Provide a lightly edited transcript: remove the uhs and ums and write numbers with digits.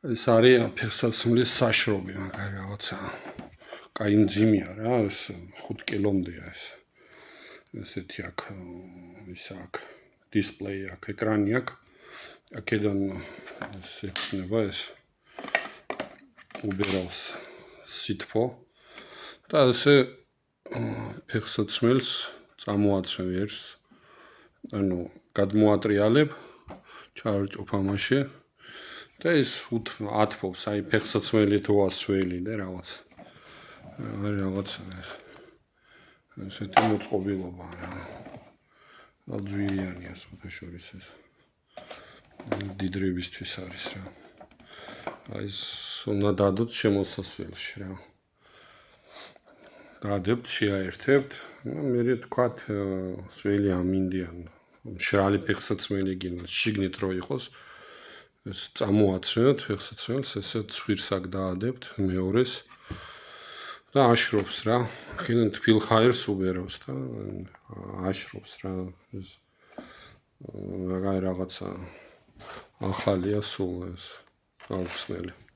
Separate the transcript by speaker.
Speaker 1: ეს არის ფეხსაცმლის საშრობი, მაგარი რაღაცა. კაი მძიმეა რა, ეს 5 კილომდეა ეს. ესეთი აქ ის აქ დისპლეი აქ, ეკრანი აქ. აქედან შექმნება ეს უბერავს სითბო და ესე ფეხსაცმელს წამოაცვევ ერს. ანუ გადმოატრიალებ ჩაარჭოფ ამაში და ეს ათფობს, აი ფეხსაცმელი თუ ასველი და რაღაც. არის რაღაც ესეთი მოწყობილობა რა. აძვირიანია სხვათა შორის ეს. დიდრებისთვის არის რა. აი ეს უნდა დადოთ შემოსასვლელში რა. დადებთ, შეაერთებთ, მე თქვათ სველი ამინდიან. მშრალი ფეხსაცმელი გინდათ, შიგნით რო იყოს. ეს წამოაცვევთ ფეხსაცმელს, ესე ცხვირს აქ დაადებთ მეორეს და აშრობს რა. აქედან თბილ-ჰაერს უბერავს და აშრობს რა. ეს რაღაცა ახალია სულ ეს გაუხსნელი.